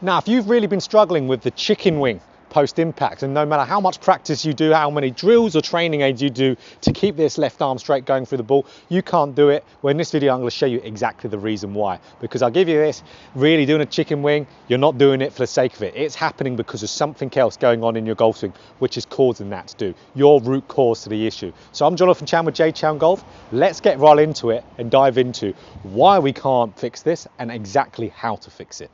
Now, if you've really been struggling with the chicken wing post impact, and no matter how much practice you do, how many drills or training aids you do to keep this left arm straight going through the ball, you can't do it. Well, in this video, I'm going to show you exactly the reason why. Because I'll give you this, really doing a chicken wing, you're not doing it for the sake of it. It's happening because of something else going on in your golf swing, which is causing that to do, your root cause to the issue. So I'm Jonathan Chan with JChownGolf. Let's get right into it and dive into why we can't fix this and exactly how to fix it.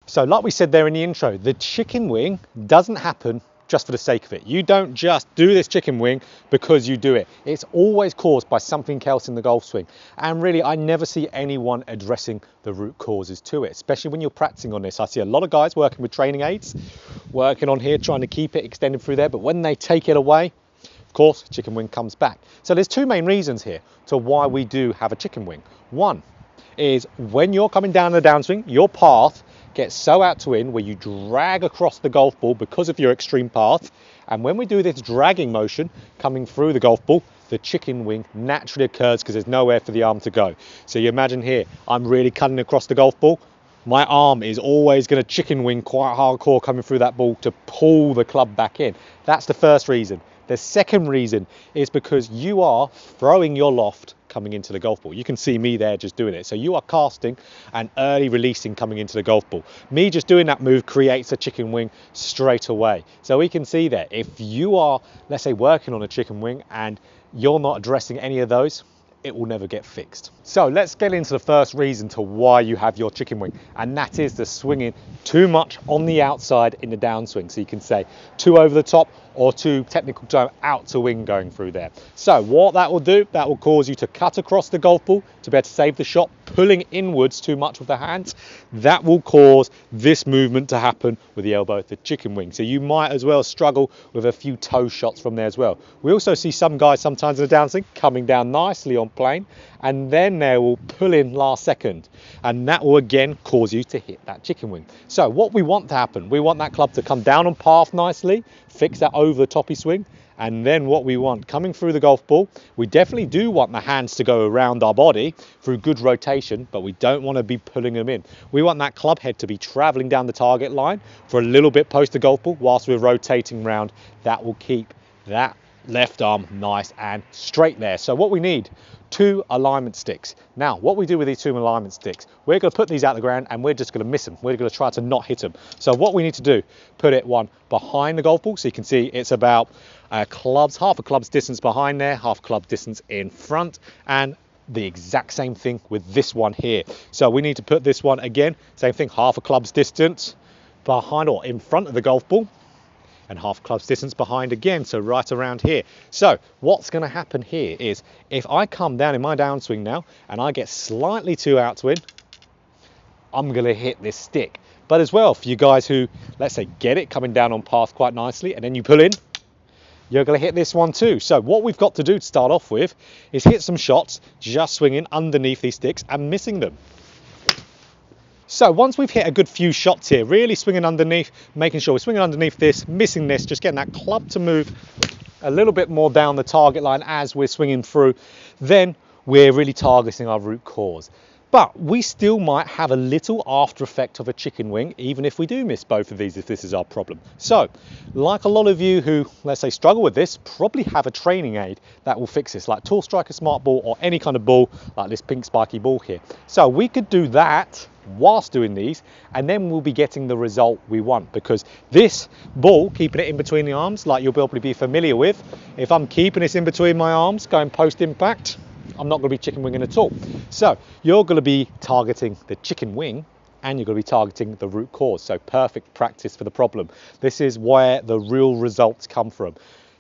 So like we said there in the intro, the chicken wing doesn't happen just for the sake of it. You don't just do this chicken wing because you do it. It's always caused by something else in the golf swing. And really, I never see anyone addressing the root causes to it, especially when you're practicing on this. I see a lot of guys working with training aids, working on here, trying to keep it extended through there. But when they take it away, of course, chicken wing comes back. So there's two main reasons here to why we do have a chicken wing. One is when you're coming down the downswing, your path gets so out to in where you drag across the golf ball because of your extreme path. And when we do this dragging motion coming through the golf ball, the chicken wing naturally occurs because there's nowhere for the arm to go. So you imagine here, I'm really cutting across the golf ball. My arm is always going to chicken wing quite hardcore coming through that ball to pull the club back in. That's the first reason. The second reason is because you are throwing your loft coming into the golf ball. You can see me there just doing it. So you are casting and early releasing coming into the golf ball. Me just doing that move creates a chicken wing straight away. So we can see there, if you are, let's say, working on a chicken wing and you're not addressing any of those, it will never get fixed. So let's get into the first reason to why you have your chicken wing, and that is the swinging too much on the outside in the downswing. So you can say too over the top or too technical term out to wing going through there. So what that will do, that will cause you to cut across the golf ball to be able to save the shot, pulling inwards too much with the hands. That will cause this movement to happen with the elbow, the chicken wing. So you might as well struggle with a few toe shots from there as well. We also see some guys sometimes in the downswing coming down nicely on plane, and then they will pull in last second, and that will again cause you to hit that chicken wing. So what we want to happen, we want that club to come down on path nicely, fix that over the toppy swing, and then what we want coming through the golf ball, we definitely do want the hands to go around our body through good rotation, but we don't want to be pulling them in. We want that club head to be traveling down the target line for a little bit post the golf ball whilst we're rotating round. That will keep that left arm nice and straight there. So what we need, 2 alignment sticks. Now what we do with these 2 alignment sticks, we're going to put these out the ground and we're just going to miss them. We're going to try to not hit them. So what we need to do, put it one behind the golf ball, so you can see it's about half a club's distance behind there, half a club distance in front, and the exact same thing with this one here. So we need to put this one again, same thing, half a club's distance behind or in front of the golf ball, and half club's distance behind again, so right around here. So what's going to happen here is if I come down in my downswing now and I get slightly too out to in, I'm going to hit this stick. But as well, for you guys who, let's say, get it coming down on path quite nicely and then you pull in, you're going to hit this one too. So what we've got to do to start off with is hit some shots just swinging underneath these sticks and missing them. So once we've hit a good few shots here, really swinging underneath, making sure we're swinging underneath this, missing this, just getting that club to move a little bit more down the target line as we're swinging through, then we're really targeting our root cause. But we still might have a little after effect of a chicken wing, even if we do miss both of these, if this is our problem. So, like a lot of you who, let's say, struggle with this, probably have a training aid that will fix this, like Tool Striker Smart Ball or any kind of ball, like this pink spiky ball here. So we could do that whilst doing these, and then we'll be getting the result we want, because this ball, keeping it in between the arms, like you'll probably be familiar with, if I'm keeping this in between my arms, going post-impact, I'm not going to be chicken winging at all. So you're going to be targeting the chicken wing and you're going to be targeting the root cause. So perfect practice for the problem. This is where the real results come from.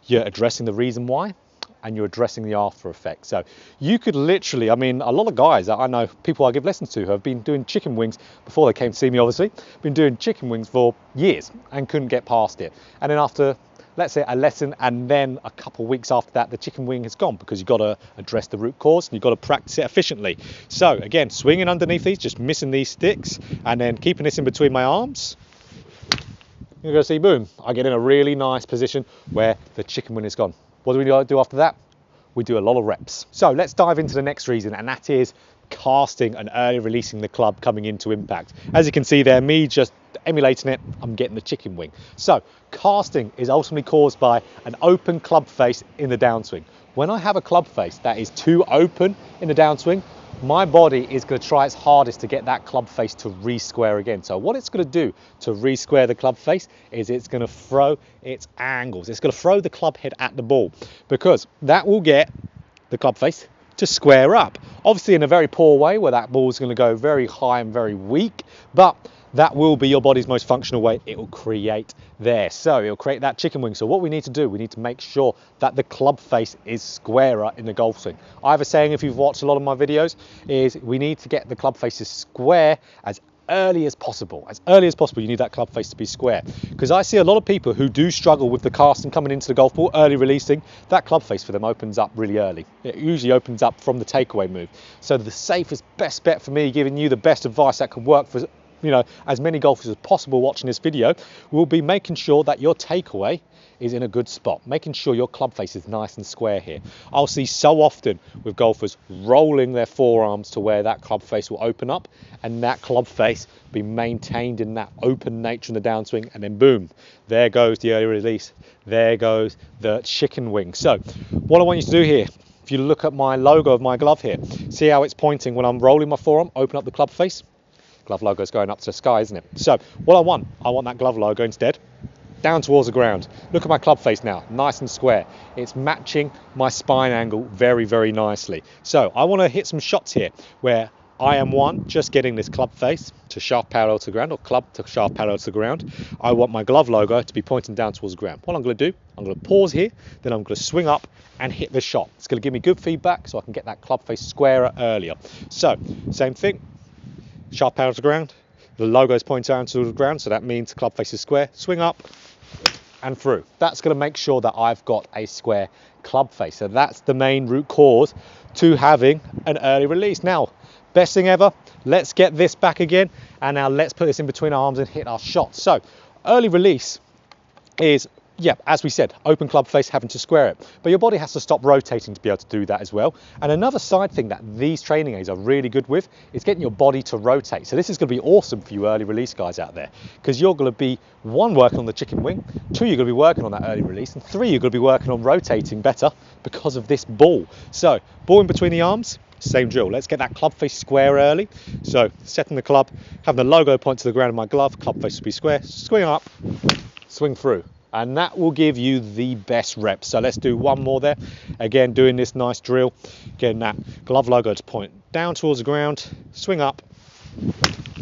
You're addressing the reason why and you're addressing the after effect. So you could literally, I mean, a lot of guys that I know, people I give lessons to, have been doing chicken wings before they came to see me, obviously, been doing chicken wings for years and couldn't get past it. And then after, let's say, a lesson and then a couple of weeks after that, the chicken wing has gone, because you've got to address the root cause and you've got to practice it efficiently. So again, swinging underneath these, just missing these sticks and then keeping this in between my arms. You're going to see, boom, I get in a really nice position where the chicken wing is gone. What do we do after that? We do a lot of reps. So let's dive into the next reason, and that is casting and early releasing the club coming into impact. As you can see there, me just emulating it, I'm getting the chicken wing. So casting is ultimately caused by an open club face in the downswing. When I have a club face that is too open in the downswing, my body is going to try its hardest to get that club face to re-square again. So what it's going to do to re-square the club face is it's going to throw its angles. It's going to throw the club head at the ball, because that will get the club face to square up. Obviously in a very poor way, where that ball is going to go very high and very weak, but that will be your body's most functional way it will create there. So it'll create that chicken wing. So what we need to do, we need to make sure that the club face is squarer in the golf swing. I have a saying, if you've watched a lot of my videos, is we need to get the club faces square as early as possible. As early as possible, you need that club face to be square. Because I see a lot of people who do struggle with the casting coming into the golf ball, early releasing, that club face for them opens up really early. It usually opens up from the takeaway move. So the safest, best bet for me, giving you the best advice that can work for as many golfers as possible watching this video, will be making sure that your takeaway is in a good spot, making sure your club face is nice and square here. I'll see so often with golfers rolling their forearms to where that club face will open up, and that club face be maintained in that open nature in the downswing, and then boom, there goes the early release, there goes the chicken wing. So what I want you to do here, if you look at my logo of my glove here, see how it's pointing when I'm rolling my forearm, open up the club face. Glove logo is going up to the sky, isn't it? So what I want that glove logo instead down towards the ground. Look at my club face now, nice and square. It's matching my spine angle very, very nicely. So I want to hit some shots here where I am just getting this club face to shaft parallel to the ground, or club to shaft parallel to the ground. I want my glove logo to be pointing down towards the ground. What I'm going to do, I'm going to pause here, then I'm going to swing up and hit the shot. It's going to give me good feedback so I can get that club face squarer earlier. So same thing. Shaft parallel to the ground, the logo is pointing down to the ground, so that means club face is square. Swing up and through. That's going to make sure that I've got a square club face. So that's the main root cause to having an early release. Now, best thing ever, let's get this back again, and now let's put this in between our arms and hit our shot. So early release is, as we said, open club face, having to square it. But your body has to stop rotating to be able to do that as well. And another side thing that these training aids are really good with is getting your body to rotate. So this is going to be awesome for you early release guys out there, because you're going to be, one, working on the chicken wing, two, you're going to be working on that early release, and three, you're going to be working on rotating better because of this ball. So ball in between the arms, same drill. Let's get that club face square early. So setting the club, having the logo point to the ground of my glove, club face will be square, swing up, swing through. And that will give you the best reps. So let's do one more there. Again, doing this nice drill, getting that glove logo to point down towards the ground, swing up,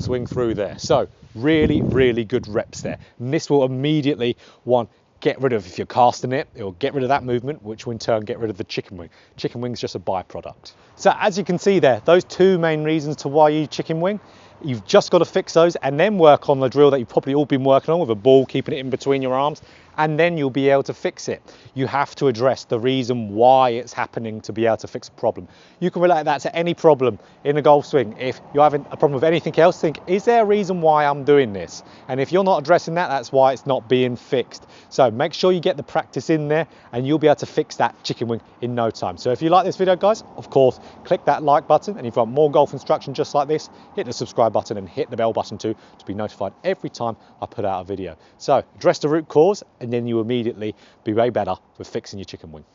swing through there. So really, really good reps there. And this will immediately, one, get rid of, if you're casting it, it will get rid of that movement, which will in turn get rid of the chicken wing. Chicken wing is just a byproduct. So as you can see there, those two main reasons to why you use chicken wing, you've just got to fix those and then work on the drill that you've probably all been working on with a ball, keeping it in between your arms, and then you'll be able to fix it. You have to address the reason why it's happening to be able to fix a problem. You can relate that to any problem in the golf swing. If you're having a problem with anything else, think, is there a reason why I'm doing this? And if you're not addressing that, that's why it's not being fixed. So make sure you get the practice in there and you'll be able to fix that chicken wing in no time. So if you like this video, guys, of course, click that like button. And if you want more golf instruction just like this, hit the subscribe button and hit the bell button too to be notified every time I put out a video. So address the root cause, and then you immediately be way better with fixing your chicken wing.